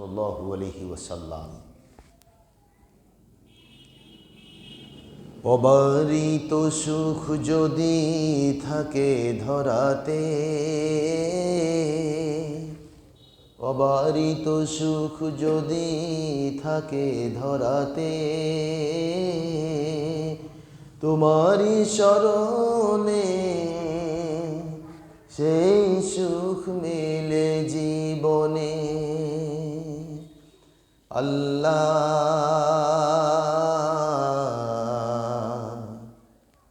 সাল্লাল্লাহু আলাইহি ওয়াসাল্লাম। অবারিত সুখ যদি থাকে ধরাতে, অবারিত সুখ যদি থাকে ধরাতে, তোমারি শরণে সেই সুখ মিলে জীবনে। আল্লাহ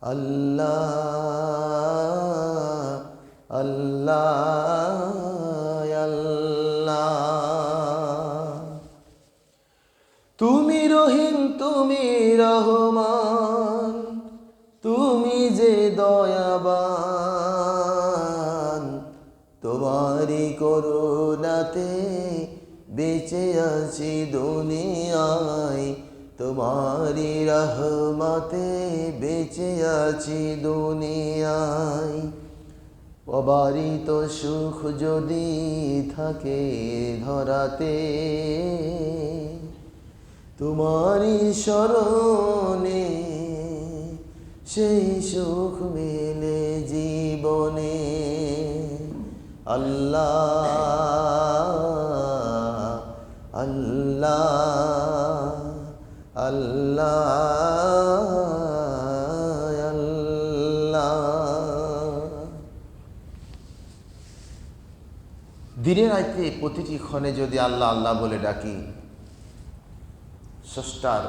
আল্লাহ আল্লাহ আল্লাহ, তুমি রহিম তুমি রহমান, তুমি যে দয়াবান, তোমারি করুণাতে বেঁচে আছি দুনিয়ায়, তোমারি রহমতে বেঁচে আছি দুনিয়ায়। অবারিত সুখ যদি থাকে ধরাতে, তোমারি শরণে সেই সুখ মেলে জীবনে। আল্লাহ আল্লাহ আল্লাহ আল্লাহ। দিনের রাতে প্রতিটি ক্ষণে যদি আল্লাহ আল্লাহ বলে ডাকি, স্রষ্টার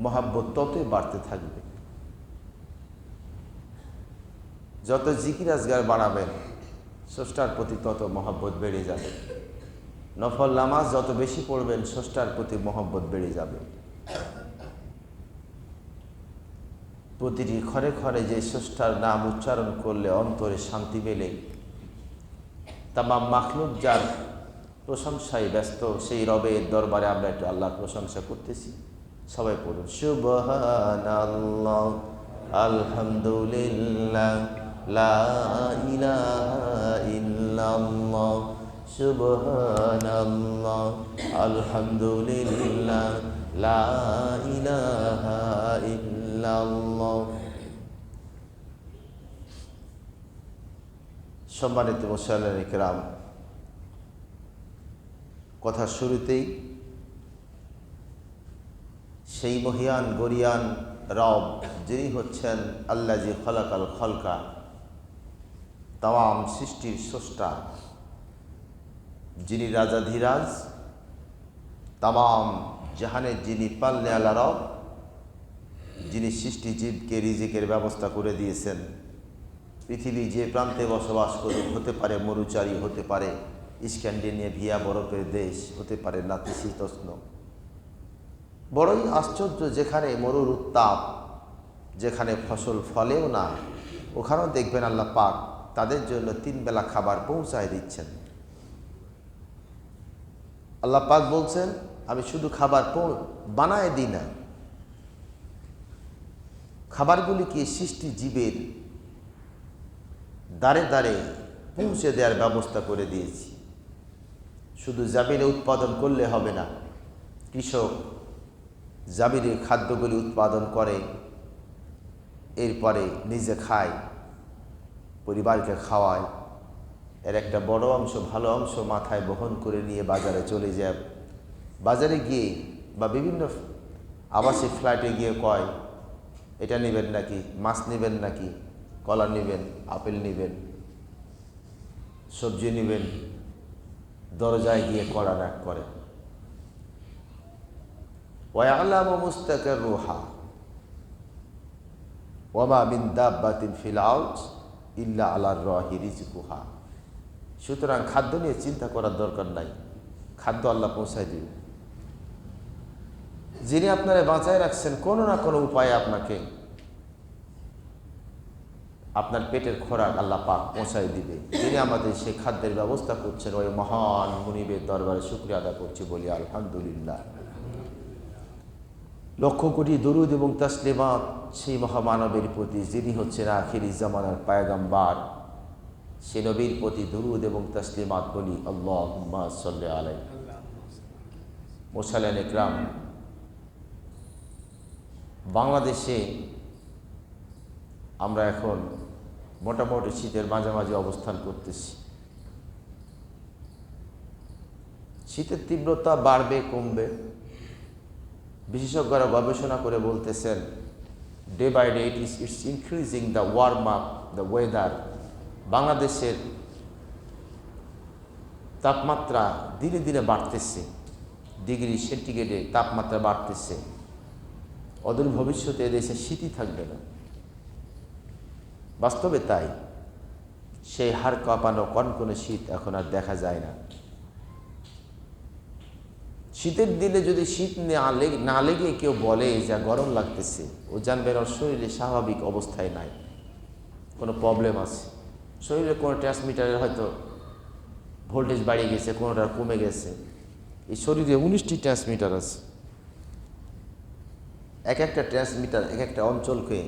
মহাব্বত ততই বাড়তে থাকবে। যত জিকির আজগার বাড়াবেন, স্রষ্টার প্রতি তত মহাব্বত বেড়ে যাবে। নফল নামাজ যত বেশি পড়বেন, স্রষ্টার প্রতি মহাব্বত বেড়ে যাবে। প্রতিটি ক্ষণে ক্ষণে যে স্রষ্টার নাম উচ্চারণ করলে অন্তরে শান্তি মেলে, তামাম মাখলুক যার প্রশংসায় ব্যস্ত, সেই রবের দরবারে আমরা একটু আল্লাহর প্রশংসা করতেছি। সবাই পড়ুন সুবহানাল্লাহ আলহামদুলিল্লাহ লা ইলাহা ইল্লাল্লাহ, সুবহানাল্লাহ আলহামদুলিল্লাহ লা ইলাহা ইল্লাল্লাহ। সম্মানিত মুসল্লিয়ানে কিরাম, কথা শুরুতেই সেই মহিয়ান গরিয়ান রব, যিনি হচ্ছেন আল্লাযী খলাকাল খলকা, তামাম সৃষ্টির স্রষ্টা, যিনি রাজাধিরাজ, তামাম জাহানের যিনি পালনে আলা রব, যিনি সৃষ্টি জীবকে রিজিকের ব্যবস্থা করে দিয়েছেন। পৃথিবী যে প্রান্তে বসবাস করুক, হতে পারে মরুচারী, হতে পারে স্ক্যান্ডিনেভিয়া বরফের দেশ, হতে পারে নাতিশীতোষ্ণ। বড়ই আশ্চর্য, যেখানে মরুর উত্তাপ, যেখানে ফসল ফলেও না, ওখানেও দেখবেন আল্লাহ পাক তাদের জন্য 3 বেলা খাবার পৌঁছায় দিচ্ছেন। আল্লাহ পাক বলছেন, আমি শুধু খাবার বানায় দিই না, খাবারগুলিকে সৃষ্টি জীবের দ্বারে দ্বারে পৌঁছে দেওয়ার ব্যবস্থা করে দিয়েছি। শুধু জামিনে উৎপাদন করলে হবে না, কৃষক জামিনে খাদ্যগুলি উৎপাদন করে, এরপরে নিজে খায়, পরিবারকে খাওয়ায়, এর একটা বড় অংশ, ভালো অংশ মাথায় বহন করে নিয়ে বাজারে চলে যায়। বাজারে গিয়ে বা বিভিন্ন আবাসিক ফ্লাইটে গিয়ে কয়, এটা নেবেন নাকি, মাছ নেবেন নাকি, কলা নেবেন, আপেল নেবেন, সবজি নেবেন, দরজায় গিয়ে কড়া নাক করে। ওয়া'লামু মুস্তাকাররুহা ওয়া মা মিন দাব্বাতিন ফিল আরদ ইল্লা আলাল্লাহি রিজকুহা। সুতরাং খাদ্য নিয়ে চিন্তা করার দরকার নাই, খাদ্য আল্লাহ পৌঁছায় দিবে। যিনি আপনারা বাঁচায় রাখছেন, কোনো না কোনো উপায়ে আপনাকে আপনার পেটের খোরাক আল্লাহ পাক পৌঁছায় দিবে। যিনি আমাদের সেই খাদ্যের ব্যবস্থা করছেন, ওই মহান মুনিবের দরবারে শুকরিয়া আদা করছি, বলি আলহামদুলিল্লাহ। লক্ষ কোটি দরুদ এবং তাসলিমাত সেই মহামানবের প্রতি, যিনি হচ্ছেন আখিরি জামানার পায়গাম্বার, সে নবীর প্রতি দরুদ এবং তাসলিমাত বলি আল্লাহুম্মা সাল্লি আলাইহি। মুরসালিন ইকরাম, বাংলাদেশে আমরা এখন মোটামুটি শীতের মাঝামাঝি অবস্থান করতেছি। শীতের তীব্রতা বাড়বে কমবে, বিশেষজ্ঞরা গবেষণা করে বলতেছেন day by day it's increasing the warm up the weather. বাংলাদেশের তাপমাত্রা ধীরে ধীরে বাড়তেছে, ডিগ্রি সেন্টিগ্রেডে তাপমাত্রা বাড়তেছে। অদূর ভবিষ্যতে এদেশে শীতই থাকবে না। বাস্তবে তাই, সেই হাড় কাঁপানো কনকনে শীত এখন আর দেখা যায় না। শীতের দিনে যদি শীত না লেগে কেউ বলে যা গরম লাগতেছে, ও জানবেন ওর শরীরে স্বাভাবিক অবস্থায় নাই, কোনো প্রবলেম আছে। শরীরে কোনো ট্রান্সমিটারের হয়তো ভোল্টেজ বাড়িয়ে গেছে, কোনোটা কমে গেছে। এই শরীরে 19টি ট্রান্সমিটার আছে। এক একটা ট্রান্সমিটার এক একটা অঞ্চলকে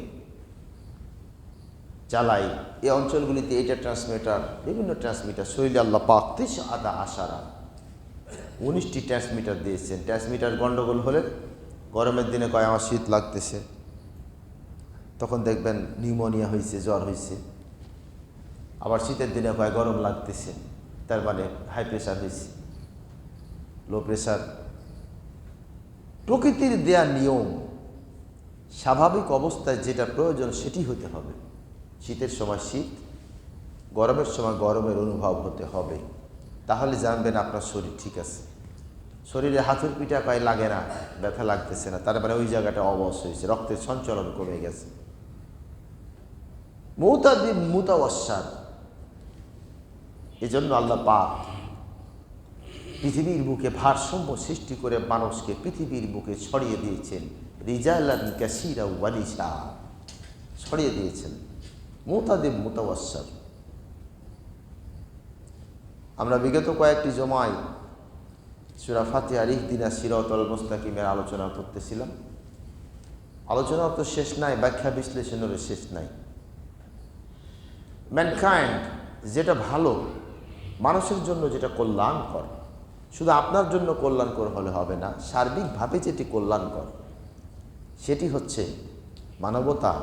চালাই। এই অঞ্চলগুলিতে এটা ট্রান্সমিটার, বিভিন্ন ট্রান্সমিটার শরীরে আল্লাহ পাক 19টি ট্রান্সমিটার দিয়েছেন। ট্রান্সমিটার গন্ডগোল হলে গরমের দিনে কয় আমার শীত লাগতেছে, তখন দেখবেন নিউমোনিয়া হয়েছে, জ্বর হয়েছে। আবার শীতের দিনে কয় গরম লাগতেছে, তার মানে হাই প্রেশার হয়েছে, লো প্রেশার। প্রকৃতির দেয়া নিয়ম, স্বাভাবিক অবস্থায় যেটা প্রয়োজন সেটি হতে হবে। শীতের সময় শীত, গরমের সময় গরমের অনুভব হতে হবে, তাহলে জানবেন আপনার শরীর ঠিক আছে। শরীরে হাতুর পিঠা কয় লাগে না, ব্যথা লাগতেছে না, তার মানে ওই জায়গাটা অবশ হয়েছে, রক্তের সঞ্চালন কমে গেছে। মুতাদিম মুতাওয়াস্সাদ, এজন্য আল্লাহ পাক পৃথিবীর বুকে ভারসাম্য সৃষ্টি করে মানুষকে পৃথিবীর বুকে ছড়িয়ে দিয়েছেন। রিজালান কাসীরা ওয়া নিসা, ছড়িয়ে দিয়েছেন। মুতাদিম মুতাওয়াস্সাদ। আমরা বিগত কয়েকটি জমায় সূরা ফাতিহার ইহদিনাস সিরাতাল মুস্তাকিমের আলোচনা করতেছিলাম। আলোচনা তো শেষ নাই, ব্যাখ্যা বিশ্লেষণেরও শেষ নাই। ম্যানকাইন্ড যেটা ভালো, মানুষের জন্য যেটা কল্যাণকর, শুধু আপনার জন্য কল্যাণকর হলে হবে না, সার্বিকভাবে যেটি কল্যাণকর সেটি হচ্ছে মানবতা,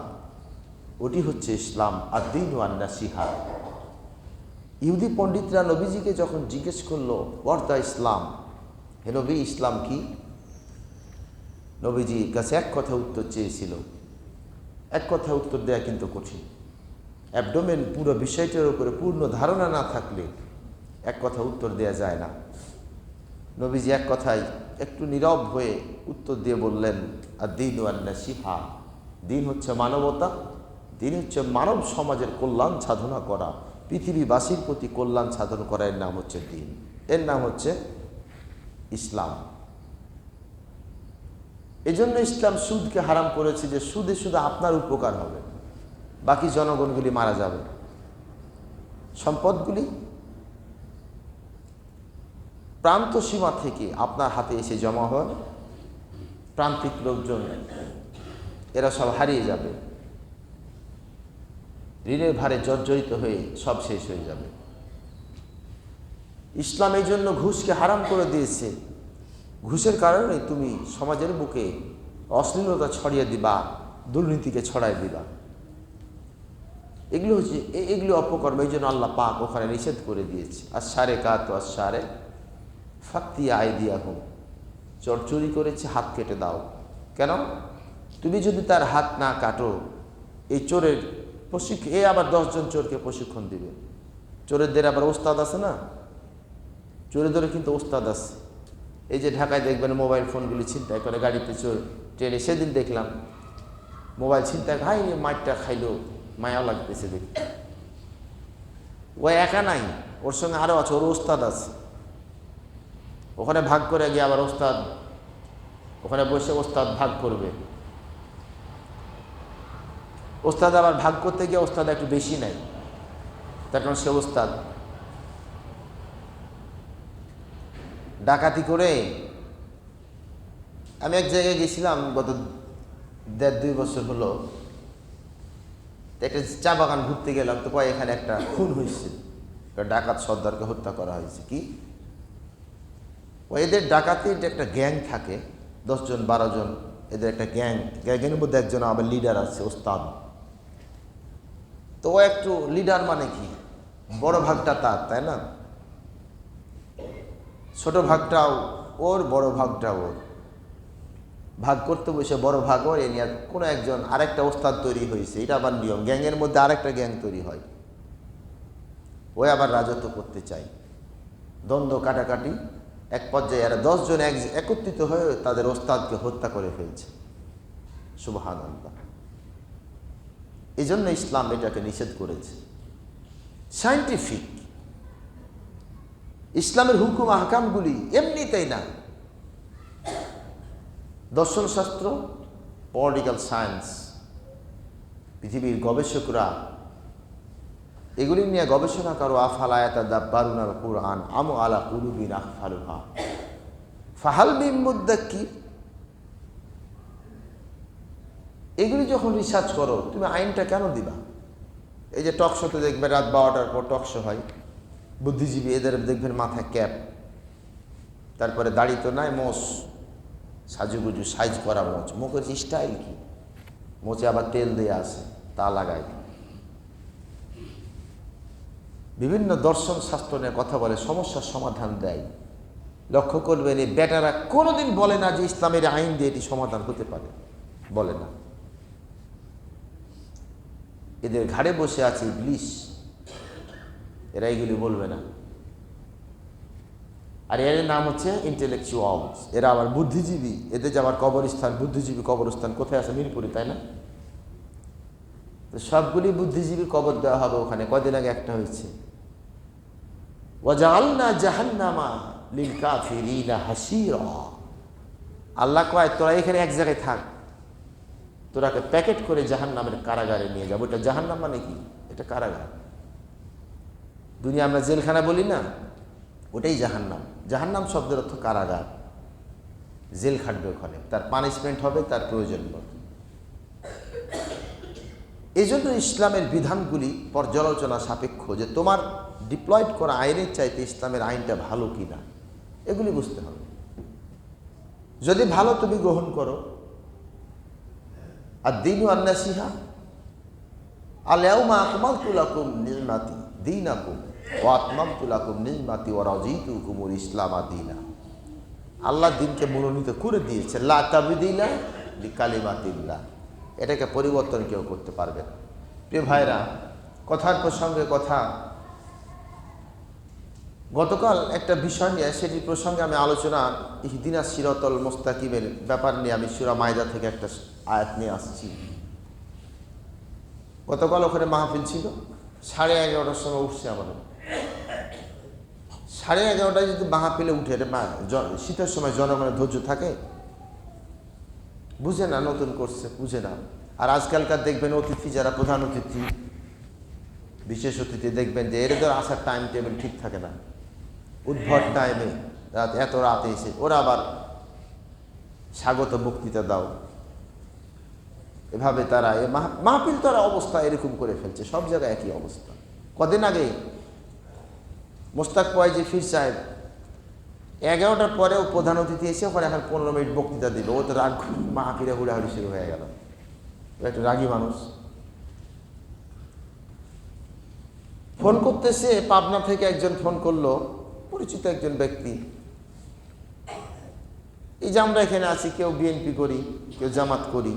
ওটি হচ্ছে ইসলাম। আদ-দীন ওয়ান নাসিহা। ইহুদি পণ্ডিতরা নবীজিকে যখন জিজ্ঞেস করলো হোয়াট দ্য ইসলাম, হে নবী ইসলাম কি, নবীজির কাছে এক কথা উত্তর চেয়েছিল। এক কথা উত্তর দেয়া কিন্তু কঠিন। অ্যাবডোমেন পুরো বিষয়টার উপরে পূর্ণ ধারণা না থাকলে এক কথা উত্তর দেয়া যায় না। নবীজি এক কথায় একটু নীরব হয়ে উত্তর দিয়ে বললেন আদ-দীন ওয়ান নাসিহা। দিন হচ্ছে মানবতা, দিন হচ্ছে মানব সমাজের কল্যাণ সাধনা করা, পৃথিবীবাসীর প্রতি কল্যাণ সাধন করা। এর নাম হচ্ছে দিন, এর নাম হচ্ছে ইসলাম। এজন্য ইসলাম সুদকে হারাম করেছে, যে সুদে শুধু আপনার উপকার হবে, বাকি জনগণগুলি মারা যাবে। সম্পদগুলি প্রান্ত সীমা থেকে আপনার হাতে এসে জমা হয়, প্রান্তিক লোকজন এরা সব হারিয়ে যাবে, ঋণের ভারে জর্জরিত হয়ে সব শেষ হয়ে যাবে। ইসলাম এই জন্য ঘুষকে হারাম করে দিয়েছে। ঘুষের কারণে তুমি সমাজের বুকে অশ্লীলতা ছড়িয়ে দিবা, দুর্নীতিকে ছড়াই দিবা। এগুলো অপকর্ম। এই জন্য আল্লাহ পাক ওখানে নিষেধ করে দিয়েছে। আর সারে কাত আর সারে ফাতিয়া আইদিয়াহুম, চোর চুরি করেছে হাত কেটে দাও। কেন? তুমি যদি তার হাত না কাটো, এই চোরের এ আবার 10 জন চোরকে প্রশিক্ষণ দিবে। চোরেদের আবার ওস্তাদ আছে না, চোরেদেরও কিন্তু ওস্তাদ আছে। এই যে ঢাকায় দেখবেন মোবাইল ফোনগুলি ছিনতাই করে, গাড়িতে চোর, ট্রেনে। সেদিন দেখলাম মোবাইল ছিনতাই, ভাই মাইরটা খাইলো, মায়া লাগতেছে দেখতে। ও একা নাই, ওর সঙ্গে আরও আছে, ওর ওস্তাদ আছে। ওখানে ভাগ করে গিয়ে আবার ওস্তাদ ওখানে বসে ওস্তাদ ভাগ করবে। ওস্তাদ আবার ভাগ করতে গিয়ে ওস্তাদ একটু বেশি নেয়, তার কারণ সে ওস্তাদ। ডাকাতি করে আমি এক জায়গায় গেছিলাম গত 1.5-2 বছর হলো, একটা চা বাগান ঘুরতে গেলাম। তো কয় এখানে একটা খুন হয়েছে, ডাকাত সর্দারকে হত্যা করা হয়েছে। কি এদের ডাকাতির একটা গ্যাং থাকে, 10 জন 12 জন, এদের একটা গ্যাংয়ের মধ্যে একজন আবার লিডার আছে, ওস্তাদ। তো ও একটু লিডার মানে কি, বড় ভাগটা তার, তাই না? ছোট ভাগটাও ওর, বড় ভাগটাও ওর। ভাগ করতে বসে বড় ভাগ ওর, এ নিয়ে কোনো একজন আরেকটা ওস্তাদ তৈরি হয়েছে। এটা আবার নিয়ম, গ্যাংয়ের মধ্যে আরেকটা গ্যাং তৈরি হয়, ওই আবার রাজত্ব করতে চায়। দ্বন্দ্ব কাটাকাটি, এক পর্যায়ে এরা 10 জন একত্রিত হয়ে তাদের ওস্তাদকে হত্যা করে ফেলছে। সুবহানাল্লাহ। এই জন্য ইসলাম এটাকে নিষেধ করেছে। সায়েন্টিফিক ইসলামের হুকুম আহকামগুলি এমনিতেই না, দর্শনশাস্ত্র, পলিটিক্যাল সায়েন্স, পৃথিবীর গবেষকরা এগুলি নিয়ে গবেষণা করো। আফালা ইয়াতাদাব্বারুনাল কুরআন আম আলা কুলুবিন আকফালুহা ফাহাল মিন মুদ্দাক্কির। এগুলি যখন রিসার্চ করো, তুমি আইনটা কেন দিবা? এই যে টকশোতে দেখবে রাত 12টার পর টকশো হয়, বুদ্ধিজীবী এদের দেখবেন মাথায় ক্যাপ, তারপরে দাড়ি তো নাই, মোচ, সাজুগুজু সাইজ করা মোচ, মুখের স্টাইল কি, মোচে আবার তেল দিয়ে আসে, তা লাগায়। বিভিন্ন দর্শন শাস্ত্র নিয়ে কথা বলে, সমস্যার সমাধান দেয়। লক্ষ্য করবেন এই বেটারা কোনোদিন বলে না যে ইসলামের আইন দিয়ে এটি সমাধান হতে পারে, বলে না। এদের ঘাড়ে বসে আছে ইবলিস, এরা এগুলি বলবে না। আর এর নাম হচ্ছে ইন্টেলেকচুয়ালস, এরা আবার বুদ্ধিজীবী। এদের যে আবার কবরস্থান, বুদ্ধিজীবী কবরস্থান কোথায় আছে? মিরপুরে, তাই না? তো সবগুলি বুদ্ধিজীবী কবর দেওয়া হবে ওখানে। কদিন আগে একটা হয়েছে, ওয়াজআলনা জাহান্নামা লিল কাফিরিনা হাসীরা। আল্লাহ কয় তোরা এখানে এক জায়গায় থাক, তোরাকে প্যাকেট করে জাহান্নামের কারাগারে নিয়ে যাবো। এটা জাহান্নাম মানে কি? এটা কারাগার। দুনিয়া আমরা জেলখানা বলি না, ওটাই জাহান্নাম। জাহান্নাম শব্দের অর্থ কারাগার। জেল খাটবে ওখানে, তার পানিশমেন্ট হবে তার প্রয়োজন মতো। এই জন্য ইসলামের বিধানগুলি পর্যালোচনা সাপেক্ষ, যে তোমার ডিপ্লয়েড করা আইনের চাইতে ইসলামের আইনটা ভালো কি না, এগুলি বুঝতে হবে। যদি ভালো তুমি গ্রহণ করো। আর দীনু আন-নাসিহা, আল-ইয়াওমা আকমালতু লাকুম নি'মাতি দীনাকুম ওয়া আতমামতু লাকুম নি'মাতি ওয়া রাযীতু লাকুমুল ইসলামা দীনা। আল্লাহ দিনকে মনোনীত করে দিয়েছে, লা তাবদীলা লিকালিমাতিল্লাহ, এটাকে পরিবর্তন কেউ করতে পারবে না। প্রিয় ভাইরা, কথার প্রসঙ্গে কথা, গতকাল একটা বিষয় নিয়ে, সেটি প্রসঙ্গে আমি আলোচনা, ইহদিনাস সিরাতাল মুস্তাকিমের ব্যাপার নিয়ে আমি সূরা মাইদা থেকে একটা আয়াত নিয়ে আসছি। গতকাল ওখানে মাহফিল ছিল, 11:30টার সময় উঠছে আমাদের। 11:30টায় যদি মাহফিলে উঠে, শীতের সময় জনগণের ধৈর্য থাকে? বুঝে না, নতুন করছে, বুঝে না। আর আজকালকার দেখবেন অতিথি, যারা প্রধান অতিথি, বিশেষ অতিথি, দেখবেন যে এদের আসার টাইম টেবিল ঠিক থাকে না। উদ্ভট টাইমে, এত রাতে এসে ওরা আবার স্বাগত বক্তৃতা দাও, এভাবে তারা মাহফিল তারা অবস্থা এরকম করে ফেলছে। সব জায়গায় একই অবস্থা। কদিন আগে মোস্তাক পয়েজি ফির সাহেব 11টার পরেও প্রধান অতিথি এসে ওখানে এখন 15 মিনিট বক্তৃতা দিল। ও তো রাগ, মাহফিলে হুড়াহুড়ি শুরু হয়ে গেল। একটু রাগী মানুষ। ফোন করতেছে, পাবনা থেকে একজন ফোন করলো, পরিচিত একজন ব্যক্তি। এই যে আমরা এখানে আছি, কেউ বিএনপি করি, কেউ জামাত করি,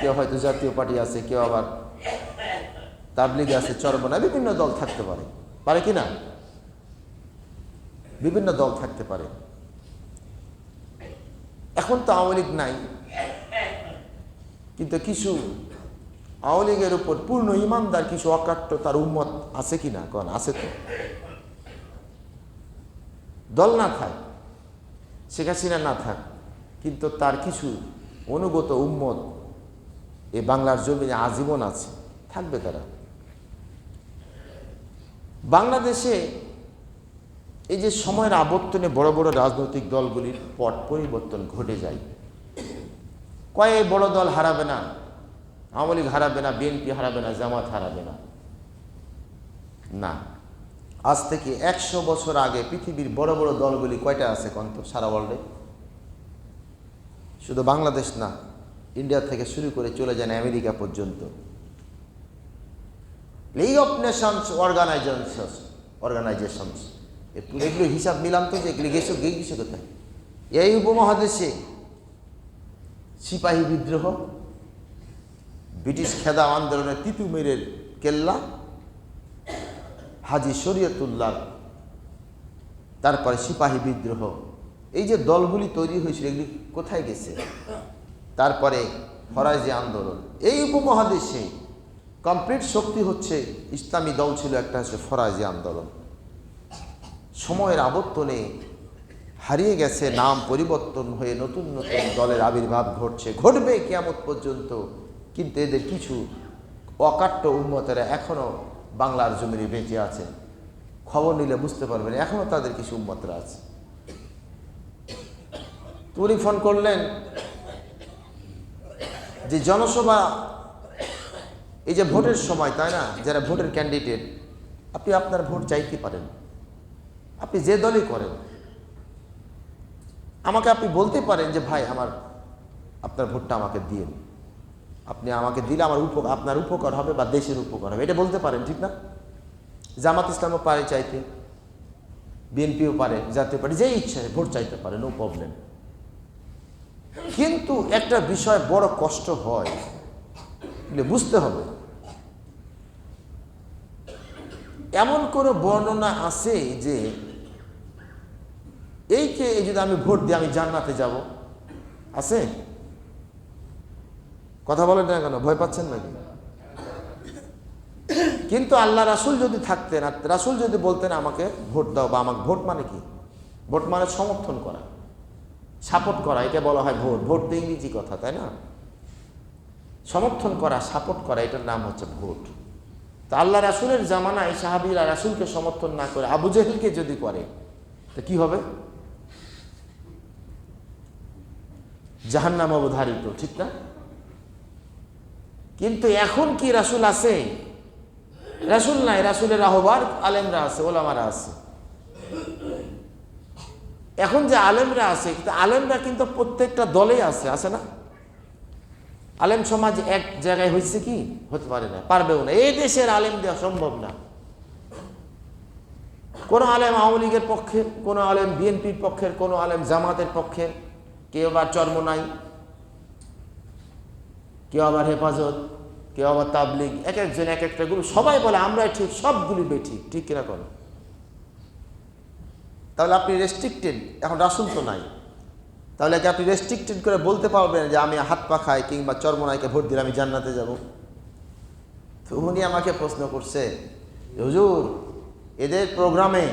কেউ হয়তো জাতীয় পার্টি আছে, কেউ আবার তাবলিগ আছে, চরমনা, বিভিন্ন দল থাকতে পারে, পারে কি না? বিভিন্ন দল থাকতে পারে। এখন তো আওয়ামী লীগ নাই, কিন্তু কিছু আওয়ামী লীগের উপর পূর্ণ ইমানদার কিছু অকাট্য তার উম্মত আছে কিনা? কোন আছে তো। দল না থাক, শেখ হাসিনা না থাক, কিন্তু তার কিছু অনুগত উম্মত এই বাংলার জমিনে আজীবন আছে, থাকবে তারা। বাংলাদেশে এই যে সময়ের আবর্তনে বড় বড় রাজনৈতিক দলগুলির পট পরিবর্তন ঘটে যায়। কয়েক বড় দল হারাবে না, আওয়ামী লীগ হারাবে না, বিএনপি হারাবে না, জামাত হারাবে না, না, আজ থেকে 100 বছর আগে পৃথিবীর বড় বড় দলগুলি কয়টা আছে কন্ত সারা ওয়ার্ল্ডে? শুধু বাংলাদেশ না, ইন্ডিয়া থেকে শুরু করে চলে যান আমেরিকা পর্যন্ত। লিগ অফ নেশনস অর্গানাইজেশনস এগুলো হিসাব মিলাম তো, যে এগুলি গেছে কোথায়? এই উপমহাদেশে সিপাহী বিদ্রোহ, ব্রিটিশ খেদা আন্দোলনের তিতুমিরের কেল্লা, হাজী শরীয়তুল্লাহ, তারপরে সিপাহী বিদ্রোহ, এই যে দলগুলি তৈরি হয়েছিল এগুলি কোথায় গেছে? তারপরে ফরাজি আন্দোলন। এই উপমহাদেশে কমপ্লিট শক্তি হচ্ছে ইসলামী দল ছিল একটা, হচ্ছে ফরাজি আন্দোলন। সময়ের আবর্তনে হারিয়ে গেছে, নাম পরিবর্তন হয়ে নতুন নতুন দলের আবির্ভাব ঘটবে কিয়ামত পর্যন্ত। কিন্তু এদের কিছু অকাট্য উম্মতেরা এখনও বাংলার জমিনে বেঁচে আছেন। খবর নিলে বুঝতে পারবেন এখনও তাদের কিছু উম্মতরা আছে। উনি ফোন করলেন যে জনসভা, এই যে ভোটের সময়, তাই না, যারা ভোটের ক্যান্ডিডেট, আপনি আপনার ভোট চাইতে পারেন, আপনি যে দলই করেন। আমাকে আপনি বলতে পারেন যে ভাই আপনার ভোটটা আমাকে দিন, আপনি আমাকে দিলে আপনার উপকার হবে বা দেশের উপকার হবে, এটা বলতে পারেন, ঠিক না? জামাত ইসলামও পারে চাইতে, বিএনপিও পারে, জাতীয় পার্টি, যে ইচ্ছা ভোট চাইতে পারে, নো প্রবলেম। কিন্তু একটা বিষয় বড় কষ্ট হয়, বুঝতে হবে। এমন কোনো বর্ণনা আছে যে এইকে যদি আমি ভোট দিই আমি জান্নাতে যাব? আছে? কথা বলেন না কেন, ভয় পাচ্ছেন নাকি? কিন্তু আল্লাহ রাসূল যদি থাকতেন, রাসূল যদি বলতেন আমাকে ভোট দাও, বা আমাকে ভোট মানে কি? ভোট মানে সমর্থন করা, সাপোর্ট করা, এটা বলা হয় ভোট। ভোট তো ইংরেজি কথা, তাই না? সমর্থন করা, সাপোর্ট করা, এটার নাম হচ্ছে ভোট। তো আল্লাহ রাসূলের জামানায় সাহাবীরা রাসূলকে সমর্থন না করে আবু জেহেলকে যদি করে, তো কি হবে? জাহান্নাম অবধারিত, ঠিক না? কিন্তু এখন কি রাসূল আছে? রাসূল নাই, রাসূলের রাহবার আলেমরা আছে, ওলামারা আছে। এখন যে আলেমরা আছে, কিন্তু আলেমরা কিন্তু প্রত্যেকটা দলেই আছে না? আলেম সমাজ এক জায়গায় হয়েছে কি? হতে পারে না, পারবেও না। এই দেশের আলেম দেওয়া সম্ভব না। কোন আলেম আওয়ামী লীগের পক্ষের, কোন আলেম বিএনপির পক্ষের, কোন আলেম জামাতের পক্ষের, কেউ আবার চরমোনাই, কেউ আবার হেফাজত, কেউ আবার তাবলিগ, এক একজন এক একটা গ্রুপ, সবাই বলে আমরা ঠিক, সবগুলি বেঠিক, ঠিক কিনা করো? তাহলে আপনি রেস্ট্রিক্টেড, এখন রাসূল তো নাই, তাহলে কি আপনি রেস্ট্রিক্টেড করে বলতে পারবেন যে আমি হাত পা খাই কিংবা চরমোনাইকে ভোট দিলে আমি জান্নাতে যাব? তো উনি আমাকে প্রশ্ন করছে, হুজুর এদের প্রোগ্রামে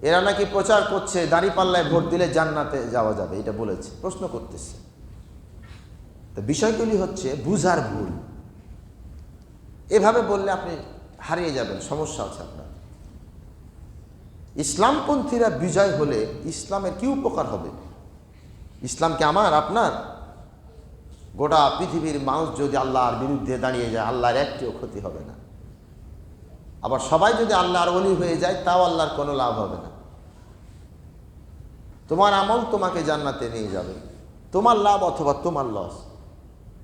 এরা নাকি প্রচার করছে দাঁড়িপাল্লায় ভোট দিলে জান্নাতে যাওয়া যাবে, এটা বলেছে, প্রশ্ন করতেছে। তো বিষয়গুলি হচ্ছে বুঝার ভুল। এভাবে বললে আপনি হারিয়ে যাবেন, সমস্যা আছে আপনার। ইসলামপন্থীরা বিজয় হলে ইসলামের কি উপকার হবে? ইসলামকে আমার আপনার, গোটা পৃথিবীর মানুষ যদি আল্লাহর বিরুদ্ধে দাঁড়িয়ে যায়, আল্লাহর একটিও ক্ষতি হবে না। আবার সবাই যদি আল্লাহর ওলি হয়ে যায়, তাও আল্লাহর কোনো লাভ হবে না। তোমার আমল তোমাকে জান্নাতে নিয়ে যাবে, তোমার লাভ অথবা তোমার লস।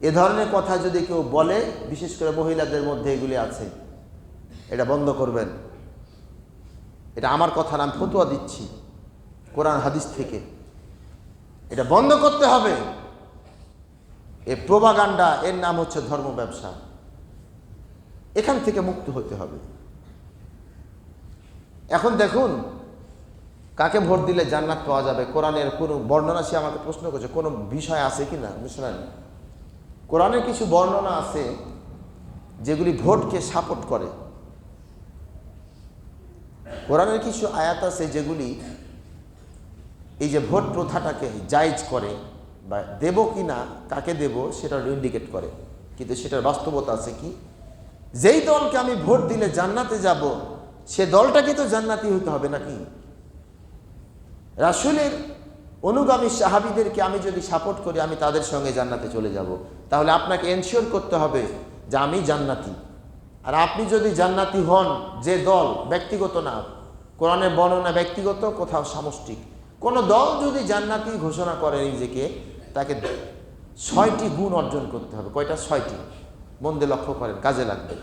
এ ধরনের কথা যদি কেউ বলে, বিশেষ করে মহিলাদের মধ্যে এগুলি আছে, এটা বন্ধ করবেন। এটা আমার কথা না, আমি ফতোয়া দিচ্ছি কোরআন হাদিস থেকে, এটা বন্ধ করতে হবে। এ প্রোপাগান্ডা, এর নাম হচ্ছে ধর্ম ব্যবসা, এখান থেকে মুক্ত হতে হবে। এখন দেখুন, কাকে ভোট দিলে জান্নাত পাওয়া যাবে, কোরআনের কোনো বর্ণনা, সে আমাকে প্রশ্ন করছে কোনো বিষয় আছে কি না। বুঝলেন, কোরআনের কিছু বর্ণনা আছে যেগুলি ভোটকে সাপোর্ট করে। কোরআনের কিছু আয়াত আছে যেগুলি এই যে ভোট প্রথাটাকে জায়েজ করে, বা দেব কি না, কাকে দেব সেটা ইন্ডিকেট করে। কিন্তু সেটার বাস্তবতা আছে কি, যেই দলকে আমি ভোট দিলে জান্নাতে যাব, সে দলটাকে তো জান্নাতি হতে হবে নাকি? রাসূলের অনুগামী সাহাবীদেরকে আমি যদি সাপোর্ট করি, আমি তাদের সঙ্গে জান্নাতে চলে যাব। তাহলে আপনাকে এনশিওর করতে হবে যে আমি জান্নাতি, আর আপনি যদি জান্নাতি হন, যে দল, ব্যক্তিগত না, কোরআনের বর্ণনা ব্যক্তিগত, কোথাও সামষ্টিক, কোন দল যদি জান্নাতি ঘোষণা করে নিজেকে, তাকে 6টি গুণ অর্জন করতে হবে। কয়টা? 6টি। মন দিয়ে লক্ষ্য করেন, কাজে লাগবে।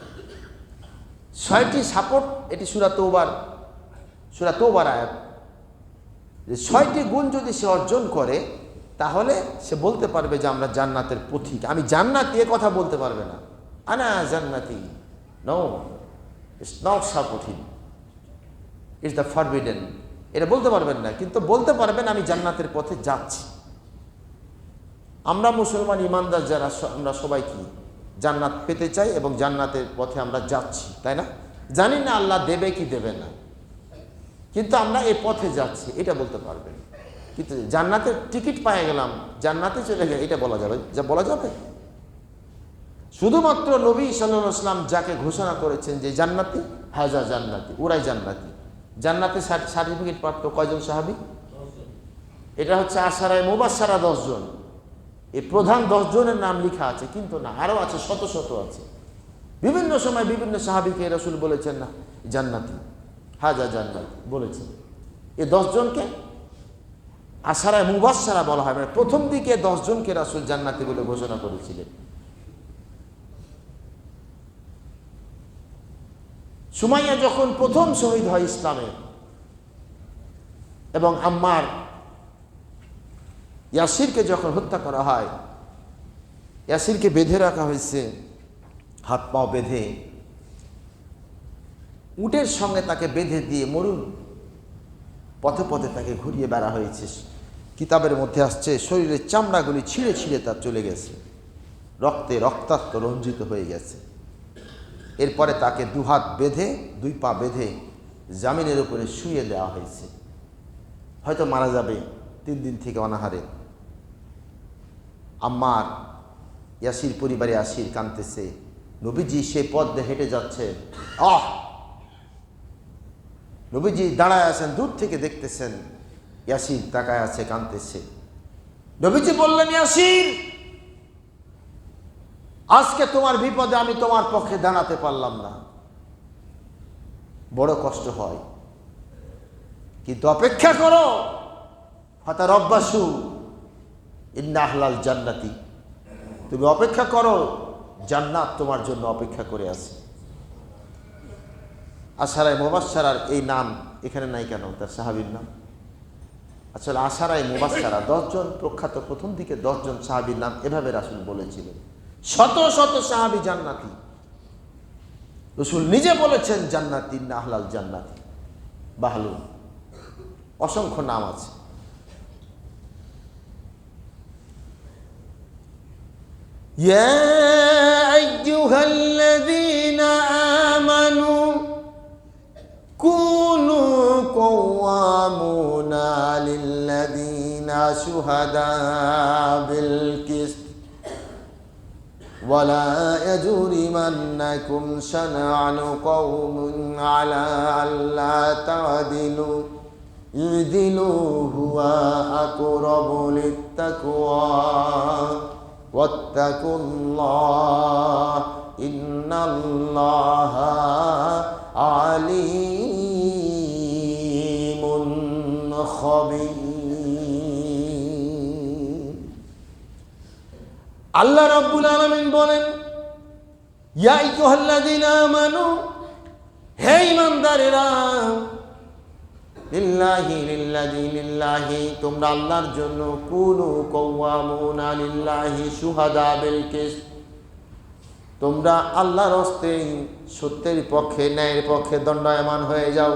6টি সাপোর্ট, এটি সূরা তওবার আয়াত। যে 6টি গুণ যদি সে অর্জন করে, তাহলে সে বলতে পারবে যে আমরা জান্নাতের পথিক। আমি জান্নাতি, এ কথা বলতে পারবে না। Ana Jannati, no, it's not supporting, it's the forbidden, এটা বলতে পারবেন না। কিন্তু বলতে পারবেন আমি জান্নাতের পথে যাচ্ছি। আমরা মুসলমান ইমানদার যারা, আমরা সবাই কি জান্নাত পেতে চাই এবং জান্নাতের পথে আমরা যাচ্ছি, তাই না? জানি না আল্লাহ দেবে কি দেবে না, কিন্তু আমরা এই পথে যাচ্ছি, এটা বলতে পারবেন। কিন্তু জান্নাতের টিকিট পেয়ে গেলাম, জান্নাতে চলে গেলে, এটা বলা যাবে? বলা যাবে? শুধুমাত্র নবী সাল্লাল্লাহু আলাইহি ওয়াসাল্লাম যাকে ঘোষণা করেছেন যে জান্নাতি, হাজা জান্নাতি, ওরাই জান্নাতি। জান্নাতে সার্টিফিকেট প্রাপ্ত কয়জন সাহাবী? এটা হচ্ছে আশারায়ে মুবাশশারা 10 জন। এই প্রধান 10 জনের নাম লেখা আছে, কিন্তু না, আরো আছে, শত শত আছে। বিভিন্ন সময় বিভিন্ন সাহাবীকে রাসূল বলেছেন না জান্নাতি, হাজা জান্নাতি বলেছেন। এই 10 জনকে আশারায়ে মুবাশশারা বলা হয়। মানে প্রথম দিকে 10 জনকে রাসূল জান্নাতি বলে ঘোষণা করেছিলেন। সুমাইয়া যখন প্রথম শহীদ হয় ইসলামে, এবং আম্মার ইয়াসিরকে যখন হত্যা করা হয়, ইয়াসিরকে বেঁধে রাখা হয়েছে, হাত পা বেঁধে, উটের সঙ্গে তাকে বেঁধে দিয়ে মরুন পথে পথে তাকে ঘুরিয়ে বেড়া হয়েছে। কিতাবের মধ্যে আসছে শরীরের চামড়াগুলি ছিঁড়ে ছিঁড়ে তার চলে গেছে, রক্তে রক্তাক্ত রঞ্জিত হয়ে গেছে। এরপরে তাকে 2 হাত বেঁধে, 2 পা বেঁধে জামিনের উপরে শুয়ে দেওয়া হয়েছে। হয়তো মারা যাবে 3 দিন থেকে অনাহারে। আম্মার ইয়াসির পরিবারে ইয়াসির কাঁদতেছে, নবীজি সেই পথ দিয়ে হেঁটে যাচ্ছে, নবীজি দাঁড়ায় আছেন, দূর থেকে দেখতেছেন ইয়াসির তাকায় আছে, কাঁদতেছে। নবীজি বললেন, ইয়াসির, আজকে তোমার বিপদে আমি তোমার পক্ষে দাঁড়াতে পারলাম না, বড় কষ্ট হয়, কিন্তু অপেক্ষা করো, ফাতারাব্বাসু ইন্না আহলাল জান্নাতি, তুমি অপেক্ষা করো, জান্নাত তোমার জন্য অপেক্ষা করে আছে। আশারায়ে মুবাশশারার এই নাম এখানে নাই কেন? তার সাহাবীর নাম আসলে আশারায়ে মুবাশশারা, 10 জন প্রখ্যাত, প্রথম দিকে 10 জন সাহাবীর নাম এভাবে রাসূল বলেছিলেন। শত শত সাহাবী জান্নাতি, রাসূল নিজে বলেছেন জান্নাতি, ইন্না আহলাল জান্নাতি বাহলুন, অসংখ্য নাম আছে। ইয়া আইয়ুহাল্লাযীনা আমানু কুনু কওয়ামুনা লিল্লাযীনা শুহাদা বিল কিসত ওয়ালা ইয়াজরিমান্নাকুম শানআনু কওমিন আলা আল্লা তা'দিলু ইদিলু হুয়া আকরাবু লিত্তাকওয়া ওয়াত্তাকুল্লাহ ইন্নাল্লাহা আলিমুন খাবীর। আল্লাহ রাব্বুল আলামিন বলেন, ইয়া আইয়ুহাল্লাযীনা আমানু, হে ঈমানদারেরা, লিল্লাহি লিল্লাহি, তোমরা আল্লাহর জন্য, কুনু কওয়ামুনা লিল্লাহি শুহাদা বিল কিসত, তোমরা আল্লাহর হস্তে সত্যের পক্ষে, ন্যায়ের পক্ষে দণ্ডায়মান হয়ে যাও,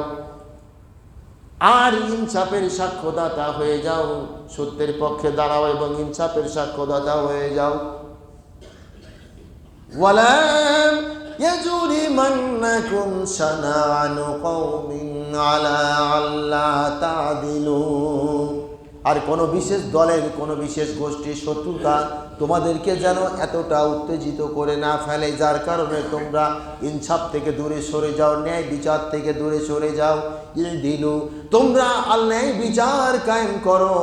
আর ইনসাফের সাক্ষ্যদাতা হয়ে যাও। সত্যের পক্ষে দাঁড়াও এবং ইনসাফের সাক্ষ্যদাতা হয়ে যাও। ওয়ালা ইয়াজরিমান্নাকুম শানআনু কওমিন আলা আল্লা তা'দিলু, আর কোনো বিশেষ দলের কোনো বিশেষ গোষ্ঠীর শত্রুতা তোমাদেরকে যেন এতটা উত্তেজিত করে না ফেলে, যার কারণে তোমরা ইনসাফ থেকে দূরে সরে যাও, ন্যায় বিচার থেকে দূরে সরে যাও। দিনু তোমরা ন্যায় বিচার কায়েম করো,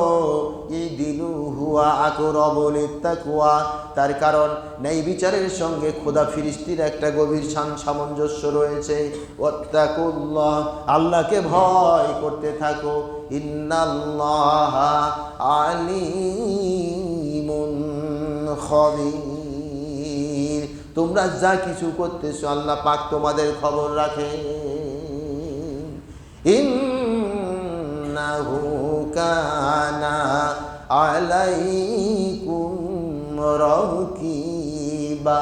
এই দিনু হুয়া আকরাবু লিত্তাকওয়া, তার কারণ ন্যায় বিচারের সঙ্গে খোদা ফিরিস্তির একটা গভীর সামঞ্জস্য রয়েছে। ওয়াত্তাকুল্লাহ, আল্লাহকে ভয় করতে থাকো। ইন্নাল্লাহা আলিমুন খবীর, তোমরা যা কিছু করতেছো আল্লাহ পাক তোমাদের খবর রাখে। ইন্নাহু কানা আলাইকুম রাকিবা,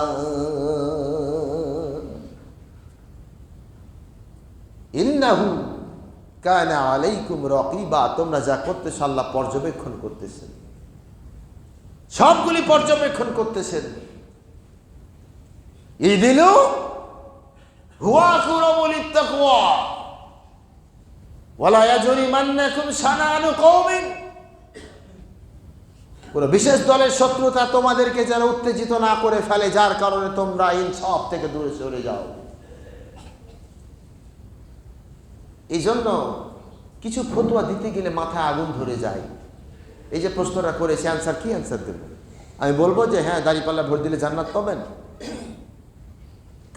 ইন্নাহু কানা আলাইকুম রাকিবা, তোমরা যা করতেছো আল্লাহ পর্যবেক্ষণ করতেছেন, সবগুলি পর্যবেক্ষণ করতেছেন। ইদিলু হুয়া আকরাবু লিত্তাকওয়া ওয়ালা ইয়াজরিমান্নাকুম শানানু কওমিন, কোন বিশেষ দলের শত্রুতা তোমাদেরকে যেন উত্তেজিত না করে ফেলে, যার কারণে তোমরা ইনসাফ থেকে দূরে সরে যাও। এই জন্য কিছু ফতোয়া দিতে গেলে মাথায় আগুন ধরে যায়। এই যে প্রশ্নটা করেছে, অ্যান্সার কি অ্যান্সার দেব? আমি বলবো যে হ্যাঁ, দাঁড়িপাল্লা ভোট দিলে জান্নাত পাবেন।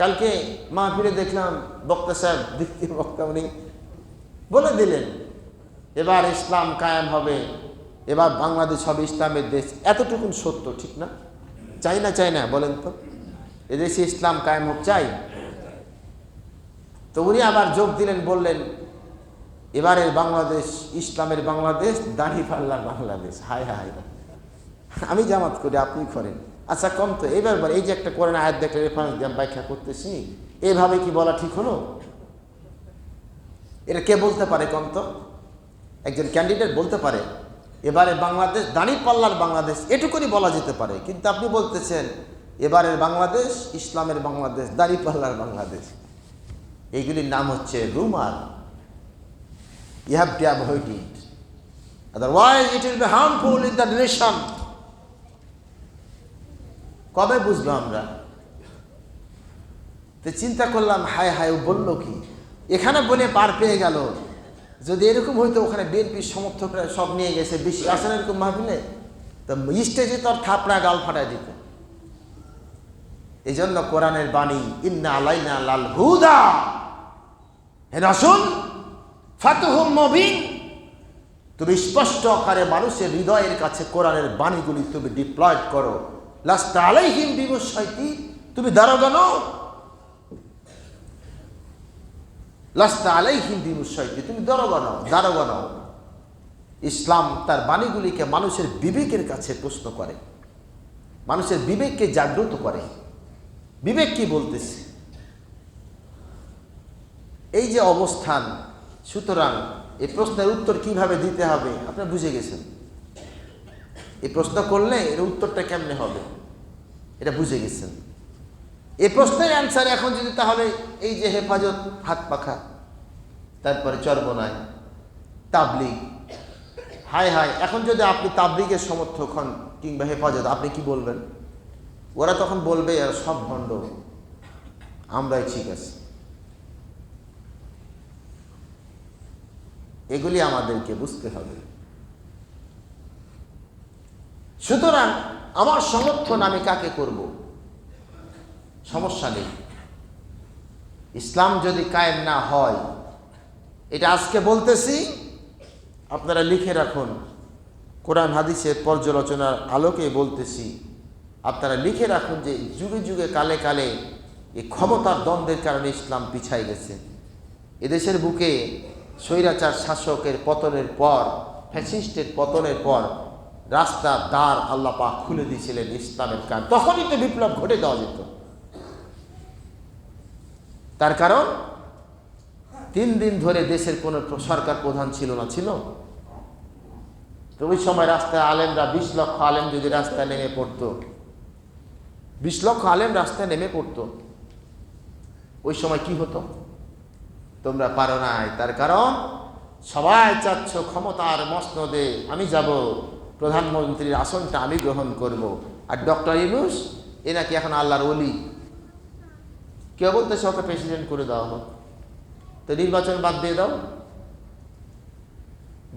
কালকে মাহফিলে দেখলাম বক্তা সাহেব, দ্বিতীয় বক্তা, উনি বলে দিলেন এবার ইসলাম কায়েম হবে, এবার বাংলাদেশ হবে ইসলামের দেশ। এতটুকুন সত্য, ঠিক না? চাই না চাই না বলেন তো? এদেশে ইসলাম কায়েম হোক চাই? তো উনি আবার যোগ দিলেন, বললেন এবারের বাংলাদেশ ইসলামের বাংলাদেশ, দাঁড়িপাল্লার বাংলাদেশ। হায় হায়, আমি জামাত করি, আপনি করেন, আচ্ছা কম তো। এবার এই যে একটা কোরআন আয়াত দেখলে রেফারেন্স দিয়ে ব্যাখ্যা করতেছি, এভাবে কি বলা ঠিক হলো? এটা কে বলতে পারে কম তো? একজন ক্যান্ডিডেট বলতে পারে এবারে বাংলাদেশ দাঁড়িপাল্লার বাংলাদেশ, এটুকুনি বলা যেতে পারে। কিন্তু আপনি বলতেছেন এবারের বাংলাদেশ ইসলামের বাংলাদেশ, দাঁড়িপাল্লার বাংলাদেশ। এইগুলির নাম হচ্ছে রুমার। You have to avoid it, otherwise it will be harmful in the nation. কবে বুঝবো আমরা? তো চিন্তা করলাম, হায় হায়, ও বললো কি? এখানে বলে পার পেয়ে গেল। যদি এরকম হইতো, ওখানে বিএনপির সমর্থকরা সব নিয়ে গেছে, বেশি আসেন এরকম মাহফিলে, তো স্টেজে তো থাপড়া গাল ফাটাই দিত। এই জন্য কোরআনের বাণী, ইন্না আলাইনা লাল হুদা, হে রাসূল ফাতুহুম মুবিন, তুমি স্পষ্ট আকারে মানুষের হৃদয়ের কাছে কোরআনের বাণীগুলি তুমি ডিপ্লয়েড করো। লাস্তা আলাইহিম বিমুশাইতিন, তুমি দারোগা নও। লাস্তা আলাইহিম বিমুশাইতিন, তুমি দারোগা নও। ইসলাম তার বাণীগুলিকে মানুষের বিবেকের কাছে প্রশ্ন করে, মানুষের বিবেককে জাগ্রত করে। বিবেক কি বলতেছে, এই যে অবস্থান। সুতরাং এই প্রশ্নের উত্তর কিভাবে দিতে হবে আপনি বুঝে গেছেন। এই প্রশ্ন করলে এর উত্তরটা কেমনে হবে এটা বুঝে গেছেন। এই প্রশ্নের অ্যান্সার এখন যদি, তাহলে এই যে হেফাজত, হাত পাখা, তারপরে চরমনাই, তাবলিগ, হায় হায়, এখন যদি আপনি তাবলিগের সমর্থক হন কিংবা হেফাজত, আপনি কি বলবেন? ওরা তখন বলবে আর সব ভণ্ড, আমরাই ঠিক আছি। এগুলি আমাদেরকে বুঝতে হবে। সুতরাং আমার সমর্থন আমি কাকে করব? সমস্যা নেই। ইসলাম যদি কায়েম না হয়, এটা আজকে বলতেছি, আপনারা লিখে রাখুন, কোরআন হাদিসের পর্যালোচনার আলোকে বলতেছি, আপনারা লিখে রাখুন যে যুগে যুগে কালে কালে এই ক্ষমতার দ্বন্দ্বের কারণে ইসলাম পিছাই গেছে। এদেশের বুকে স্বৈরাচার শাসকের পতনের পর, ফ্যাসিস্টের পতনের পর রাস্তার দ্বার আল্লাহ পাক খুলে দিয়েছিলেন ইসলামের কারণ। তখনই তো বিপ্লব ঘটে দেওয়া যেত। তার কারণ 3 দিন ধরে দেশের কোনো সরকার প্রধান ছিল না, ছিল তো ওই সময় রাস্তায় আলেমরা, 20 লক্ষ আলেম যদি রাস্তায় নেমে পড়তো, 20 লক্ষ আলেম রাস্তায় নেমে পড়তো, ওই সময় কি হতো? তোমরা পারো নাই। তার কারণ সবাই চাচ্ছ ক্ষমতার মসনদে আমি যাব, প্রধানমন্ত্রীর আসনটা আমি গ্রহণ করব। আর ডক্টর ইউনূস এ নাকি এখন আল্লাহর ওলি। কেউ বলতেছে ওকে প্রেসিডেন্ট করে দেওয়া হোক, তো নির্বাচন বাদ দিয়ে দাও,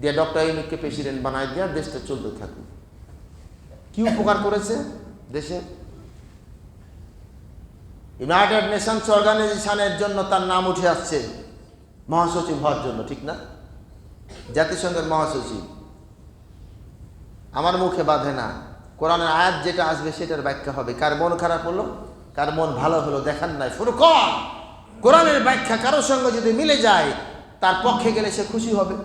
দিয়ে ডক্টর ইউনূসকে প্রেসিডেন্ট বানায় দেওয়া, দেশটা চলতে থাকুক। কি উপকার করেছে দেশে? ইউনাইটেড নেশনস অর্গানাইজেশনের জন্য তার নাম উঠে আসছে মহাসচিব হওয়ার জন্য, ঠিক না? জাতিসংঘের মহাসচিব। আমার মুখে বাঁধে না, কোরআনের আয়াত যেটা আসবে সেটার ব্যাখ্যা হবে। কার মন খারাপ হলো, কার মন ভালো হলো দেখার নাই, ফুরকান কোরআনের ব্যাখ্যা কারোর সঙ্গে যদি মিলে যায় তার পক্ষে গেলে সে খুশি হবে,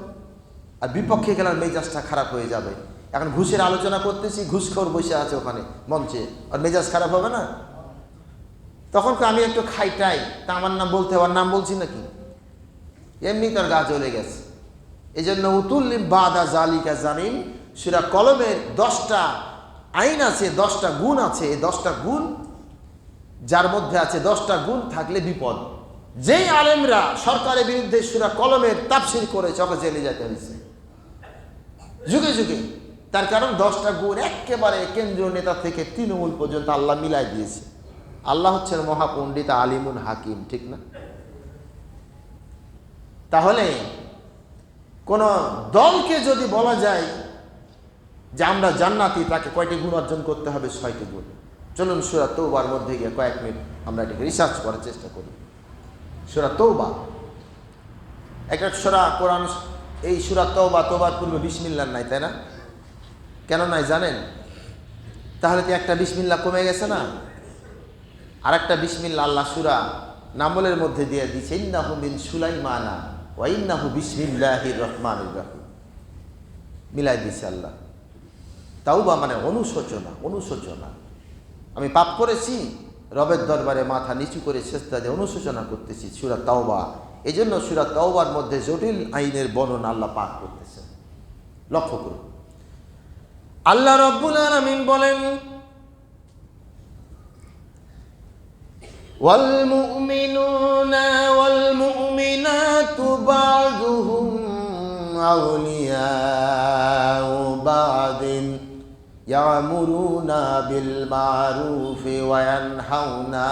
আর বিপক্ষে গেলে মেজাজটা খারাপ হয়ে যাবে। এখন ঘুষের আলোচনা করতেছি, ঘুষখোর বসে আছে ওখানে মঞ্চে, আর মেজাজ খারাপ হবে না? তখন আমি একটু খাইটাই, তা আমার নাম বলতে হবে, নাম বলছি নাকি? এমনি তার গা জ্বলে গেছে। এই জন্য উতুল্লিম বাদা জালিকা জানিন, সূরা কলমের 10টা আইন আছে, 10টা গুণ আছে। এই 10টা গুণ যার মধ্যে আছে, 10টা গুণ থাকলে বিপদ। যেই আলেমরা সরকারের বিরুদ্ধে সূরা কলমের তাফসীর করে চকে জেলে যেতে হয়েছে যুগে যুগে, তার কারণ 10টা গুণ একেবারে কেন্দ্রীয় নেতা থেকে তৃণমূল পর্যন্ত আল্লাহ মিলাই দিয়েছে। আল্লাহ হচ্ছেন মহাপণ্ডিত আলিমুন হাকিম, ঠিক না? তাহলে কোন দলকে যদি বলা যায় যে আমরা জান্নাতি, তাকে কয়টি গুণ অর্জন করতে হবে? 6টি গুণ। চলুন সূরা তওবার মধ্যে গিয়ে কয়েক মিনিট আমরা এটাকে রিসার্চ করার চেষ্টা করি। সূরা তওবা একটা সূরা, কোরআন। এই সূরা তওবা, তওবার পূর্বে বিসমিল্লাহ নাই, তাই না? কেন নাই জানেন? তাহলে কি একটা বিসমিল্লাহ কমে গেছে না? আর একটা বিসমিল্লাহ আল্লাহ সূরা নামলের মধ্যে দিয়ে দিয়েছে, ইন্নাহু মিন সুলাইমানা ওয়া ইন্নাহু বিসমিল্লাহির রহমানির রহিম, মিলাই দিয়েছে আল্লাহ। তাওবা মানে অনুশোচনা, অনুশোচনা। আমি পাপ করেছি, রবের দরবারে মাথা নিচু করে সেজদা দিয়ে অনুশোচনা করতেছি, সূরা তাওবা। এই জন্য সূরা তাওবার মধ্যে জটিল আইনের বর্ণনা আল্লাহ পাঠ করতেছেন। লক্ষ্য করুন, আল্লাহ রাব্বুল আলামিন বলেন, ওয়াল মুমিনুনা ওয়াল মুমিনাতু বাযুহুম আউলিয়াউ বাযিন ইয়ামুরুনা বিল মারুফি ওয়া ইয়ানহাউনা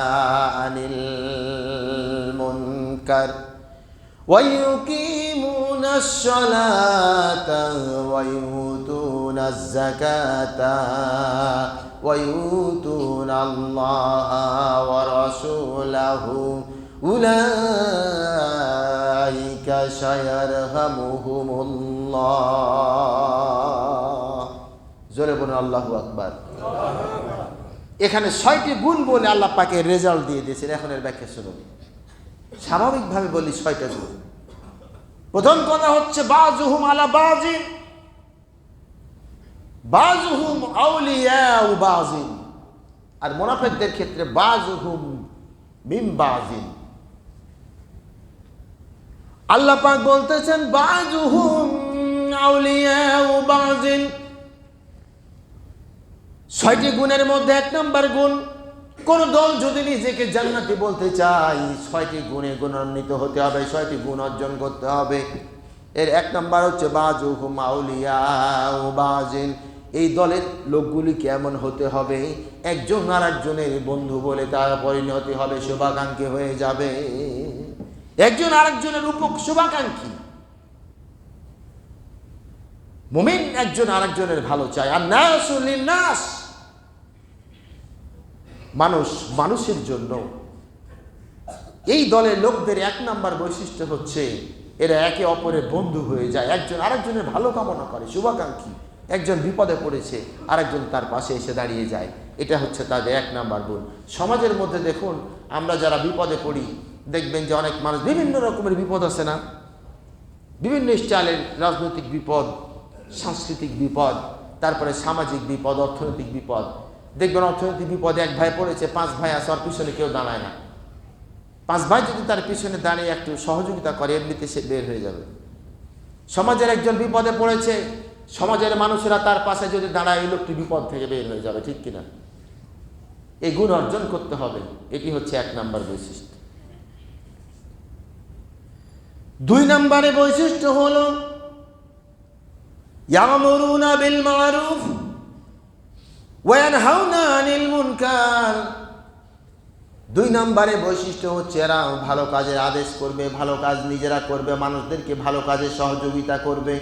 আনিল মুনকার ওয়া ইউকিমুনাস সালাতা ওয়া ইউতুনাজ যাকাতা ওয়া ইউতুনাল্লাহা ওয়া রাসূলাহু উলাইকা সায়ারহামুহুমুল্লাহ। জোরে বলুন আল্লাহু আকবার। এখানে 6টি গুণ বলে আল্লাহ পাকে রেজাল্ট দিয়ে দিয়েছেন। এখন এর ব্যাখ্যা শুনুন। স্বাভাবিকভাবে বলি 6টা গুণ। প্রথম কথা হচ্ছে বাযুহুম আলা বাযিন, বাযুহুম আউলিয়াউ বাযিন। আর মুনাফিকদের ক্ষেত্রে বাযুহুম মিন বাযিন। আল্লাহ পাক বলতেছেন বাযুহুম আউলিয়াউ বাযিন। 6টি গুণের মধ্যে 1 নম্বর গুণ, কোন দল যদি নিজেকে জান্নাতি বলতে চায় 6টি গুণে গুণান্বিত হতে হবে, 6টি গুণ অর্জন করতে হবে। এর 1 নম্বর হচ্ছে বাযুহুম আউলিয়াউ বাযিন। এই দলের লোকগুলি কেমন হতে হবে? একজন আর একজনের বন্ধু বলে তার পরিণতি হবে, শুভাকাঙ্ক্ষী হয়ে যাবে। একজন আরেকজনের শুভাকাঙ্ক্ষী। মুমিন একজন আরেকজনের ভালো চায়। আর নাসু লিন্নাস, মানুষ মানুষের জন্য। এই দলের লোকদের 1 নম্বর বৈশিষ্ট্য হচ্ছে এরা একে অপরের বন্ধু হয়ে যায়, একজন আরেকজনের ভালো কামনা করে, শুভাকাঙ্ক্ষী। একজন বিপদে পড়েছে, আরেকজন তার পাশে এসে দাঁড়িয়ে যায়। এটা হচ্ছে তাদের 1 নম্বর গুণ। সমাজের মধ্যে দেখুন, আমরা যারা বিপদে পড়ি দেখবেন যে অনেক মানুষ, বিভিন্ন রকমের বিপদ আছে না? বিভিন্ন স্টাইলের রাজনৈতিক বিপদ, সাংস্কৃতিক বিপদ, তারপরে সামাজিক বিপদ, অর্থনৈতিক বিপদ। দেখবেন অর্থনৈতিক বিপদে 1 ভাই পড়েছে, 5 ভাই আছে, আর পিছনে কেউ দাঁড়ায় না। 5 ভাই যদি তার পিছনে দাঁড়িয়ে একটু সহযোগিতা করে, এমনিতে সে বের হয়ে যাবে। সমাজের একজন বিপদে পড়েছে, সমাজের মানুষেরা তার পাশে যদি দাঁড়ায়, এই লোকটি বিপদ থেকে বের হয়ে যাবে, ঠিক কিনা? এই গুণ অর্জন করতে হবে। এটি হচ্ছে 1 নম্বর বৈশিষ্ট্য। দুই নম্বরে বৈশিষ্ট্য হলো ইয়ামুরুনা বিল মারুফ ওয়া ইয়ানহাউনা আনিল মুনকার। দুই নম্বরে বৈশিষ্ট্য হচ্ছে এরা ভালো কাজের আদেশ করবে, ভালো কাজ নিজেরা করবে, মানুষদেরকে ভালো কাজে সহযোগিতা করবে,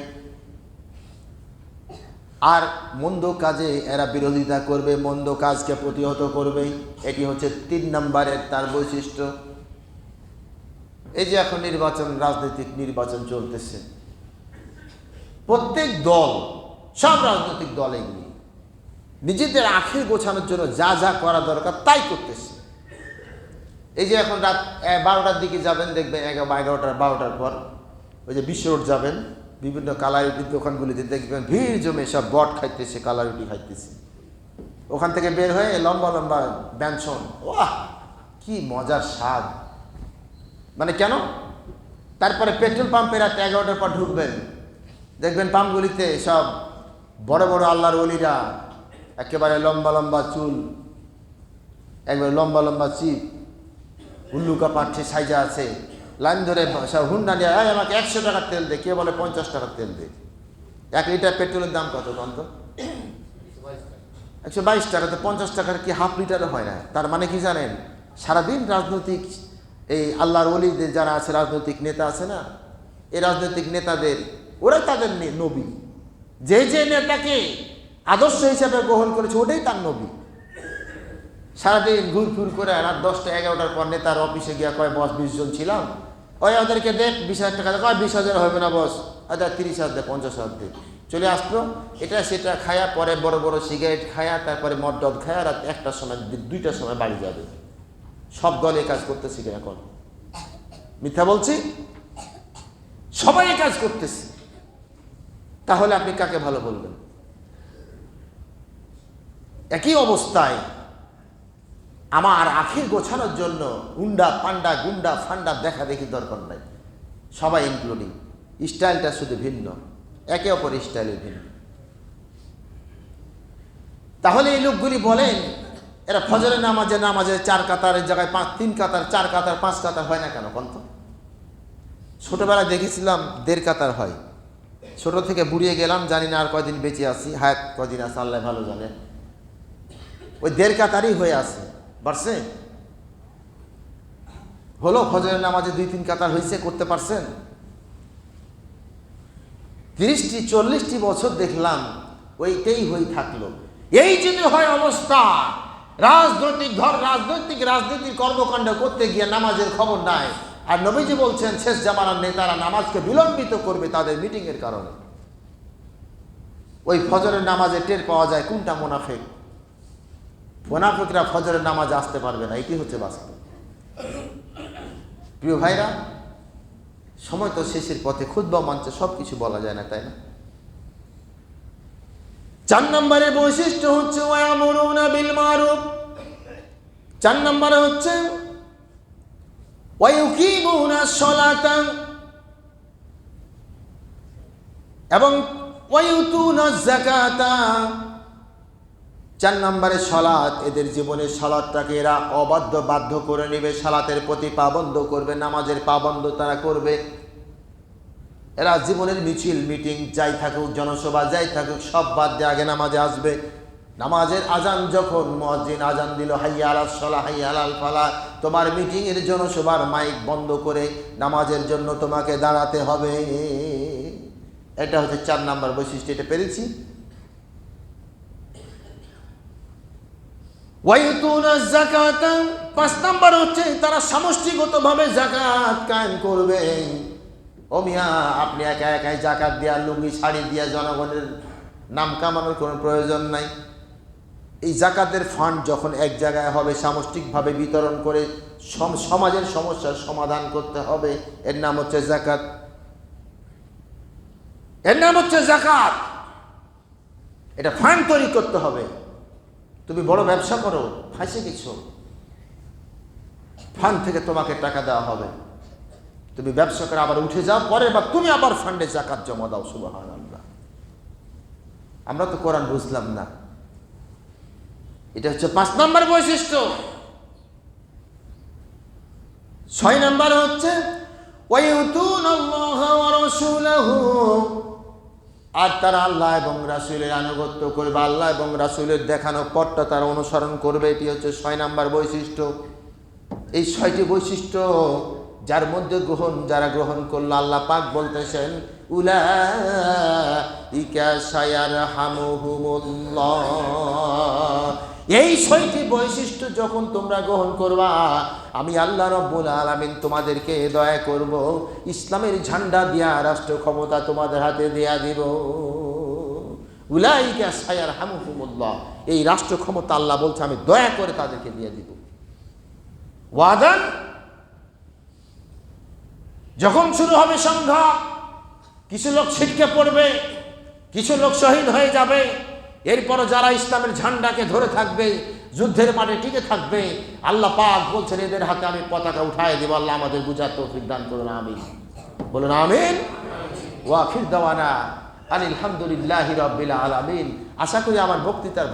আর মন্দ কাজে এরা বিরোধিতা করবে, মন্দ কাজকে প্রতিহত করবে। এটি হচ্ছে 3 নম্বরের তার বৈশিষ্ট্য। এই যে এখন রাজনৈতিক নির্বাচন চলতেছে, প্রত্যেক দল, সব রাজনৈতিক দল এগুলি নিজেদের আখের গোছানোর জন্য যা যা করা দরকার তাই করতেছে। এই যে এখন রাত 12টার দিকে যাবেন, দেখবেন 11:12টার পর ওই যে বিশ্ব রোড যাবেন, বিভিন্ন কালারুটির দোকানগুলিতে দেখবেন ভিড় জমে সব বট খাইতেছে, কালারুটি খাইতেছে। ওখান থেকে বের হয়ে লম্বা লম্বা ব্যঞ্জন, ওয়াহ কি মজার স্বাদ। মানে কেন? তারপরে পেট্রোল পাম্পে রাত 11টার পর ঢুকবেন, দেখবেন পাম্পগুলিতে সব বড় বড় আল্লাহর ওলিরা, একেবারে লম্বা লম্বা চুল, একবারে লম্বা লম্বা চিপ, উল্লুকা পাঠে সাইজা আছে, লাইন ধরে সব হুন্ডা নিয়ে, আমাকে 100 টাকার তেল দে, কে বলে 50 টাকার তেল দে। 1 লিটার পেট্রোলের দাম কত কত? 122 টাকা। তো 50 টাকার কি হাফ লিটারও হয় না? তার মানে কি জানেন, সারাদিন রাজনৈতিক এই আল্লাহর ওলিদের যারা আছে, রাজনৈতিক নেতা আছে না, এই রাজনৈতিক নেতাদের ওরাই তাদের নবী। যে যে নেতাকে আদর্শ হিসাবে গ্রহণ করেছে ওটাই তার নবী। সারাদিন ঘুরফুর করে রাত 10টা 11টার পর নেতার অফিসে গিয়া কয়, বস 20 জন ছিলাম, ওই ওদেরকে দেখ 20,000 টাকা, কয় 20,000 হবে না বস, আচ্ছা 30,000 দে, 50,000 দে। চলে আসলো, এটা সেটা খায়া, পরে বড় বড় সিগারেট খায়া, তারপরে মদ খায়া রাত 1টার সময় 2টার সময় বাড়ি যাবে। সব দলে কাজ করতেছি এখন, মিথ্যা বলছি? সবাই কাজ করতেছে। তাহলে আপনি কাকে ভালো বলবেন? একই অবস্থায় আমার আখির গোছানোর জন্য হুন্ডা পান্ডা গুন্ডা ফান্ডা দেখা দেখি দরকার নাই, সবাই ইনক্লুডিং। স্টাইলটা শুধু ভিন্ন, একে অপর স্টাইলে ভিন্ন। তাহলে এই লোকগুলি বলেন, এরা ফজরের নামাজে 4 কাতারের জায়গায় 3 কাতার 4 কাতার 5 কাতার হয় না কেন? কন্ত ছোটবেলায় দেখেছিলাম 1.5 কাতার হয়, ছোট থেকে বুড়িয়ে গেলাম, জানি না আর কয়দিন বেঁচে আছি, হায়াত কয়দিন আছে আল্লাহ ভালো জানে। ওই 1.5 কাতারই হয়ে আছে, বাড়ছে হলো। ফজরের নামাজে 2-3 কাতার হয়েছে, করতে পারছেন? 30-40 বছর দেখলাম ওইটাই হয়ে থাকলো। এই যদি হয় অবস্থা, রাজনৈতিক কর্মকাণ্ড করতে গিয়ে নামাজের খবর নাই, আর নবীজি বলছেন শেষ জামানার নেতারা নামাজকে বিলম্বিত করবে তাদের মিটিং এর কারণে। ওই ফজরের নামাজে টের পাওয়া যায় কোনটা মুনাফিক। মুনাফিকরা ফজরের নামাজে আসতে পারবে না, এটি হচ্ছে বাস্তব। প্রিয় ভাইরা, সময় তো শেষের পথে, খুতবা মঞ্চে সবকিছু বলা যায় না, তাই না? 4 নম্বরের বৈশিষ্ট্য হচ্ছে ওয়ায়ামুরুনা বিল মারুফ। 4 নম্বরে হচ্ছে ওয়ায়ুকিমুনাস সালাতা এবং ওয়ায়ুতুনাজ যাকাতা। 4 নম্বরে সালাত, এদের জীবনে সালাতটাকে এরা বাধ্য করে নেবে, সালাতের প্রতি পাবন্ধ করবে, নামাজের পাবন্ধ তারা করবে। এরা জীবনের মিছিল মিটিং যাই থাকুক, জনসভা যাই থাকুক, সব বাদ দিয়ে আগে নামাজে আসবে। নামাজের আজান যখন মুয়াজ্জিন আজান দিল, হাইয়া আলাস সালাহ হাইয়া আলাল ফালাহ, তোমার মিটিং এর জনসভার মাইক বন্ধ করে নামাজের জন্য তোমাকে দাঁড়াতে হবে। এটা হচ্ছে 4 নম্বর বৈশিষ্ট্য। এটা পেরেছি? ওয়ায়ুতুনাজ যাকাতা, 5 নম্বর হচ্ছে তারা সমষ্টিগতভাবে যাকাত কায়েম করবে। ও মিয়া, আপনি একা একাই যাকাত দিয়া, লুঙ্গি শাড়ি দিয়া জনগণের নাম কামানোর কোনো প্রয়োজন নাই। এই যাকাতের ফান্ড যখন এক জায়গায় হবে, সামষ্টিকভাবে বিতরণ করে সমাজের সমস্যার সমাধান করতে হবে, এর নাম হচ্ছে যাকাত। এর নাম হচ্ছে যাকাত। এটা ফান্ড তৈরি করতে হবে। তুমি বড় ব্যবসা করো, ফাঁসে কিছু, ফান্ড থেকে তোমাকে টাকা দেওয়া হবে। তুমি ব্যবসা করে আবার উঠে যাও, পরে বা তুমি আবার ফান্ডে যাকাত জমা দাও। সুবহানাল্লাহ। আমরা তো কোরআন বুঝলাম না। এটা হচ্ছে 5 নম্বর বৈশিষ্ট্য। 6 নম্বর হচ্ছে ওয়ায়ুতুনাল্লাহা ওয়া রাসূলাহু, আর তারা আল্লাহ এবং রাসূলের আনুগত্য করবে, আল্লাহ এবং রাসূলের দেখানো পথটা তারা অনুসরণ করবে। এটি হচ্ছে 6 নাম্বার বৈশিষ্ট্য। এই 6টি বৈশিষ্ট্য যারা গ্রহণ করলো, আল্লাহ পাক বলতেছেন উলাইকা সায়ারহামুহুমুল্লাহ। এই 6টি বৈশিষ্ট্য যখন তোমরা গ্রহণ করবা, আমি আল্লাহ রাব্বুল আলামিন তোমাদেরকে দয়া করব, ইসলামের ঝান্ডা দিয়া রাষ্ট্র ক্ষমতা তোমাদের হাতে দেয়া দিব। উলাইকা সায়ারহামুহুমুল্লাহ, এই রাষ্ট্র ক্ষমতা আল্লাহ বলছে আমি দয়া করে তাদেরকে দিয়ে দিব। ওয়াদান, যখন শুরু হবে সংঘাত, কিছু লোক ছিটকে পড়বে, কিছু লোক শহীদ হয়ে যাবে, এরপর যারা ইসলামের ঝান্ডাকে ধরে থাকবে, যুদ্ধের মাঠে টিকে থাকবে, আল্লাহ পাক বলছেন এদের হাতে আমি পতাকা উঠায় দেব। আল্লাহ আমাদের বুঝার তৌফিক দান করুন, আমিন। বলুন আমিন। ওয়া আখির দাওয়ানা আলহামদুলিল্লাহি রাব্বিল আলামিন। আশা করি আমার বক্তৃতার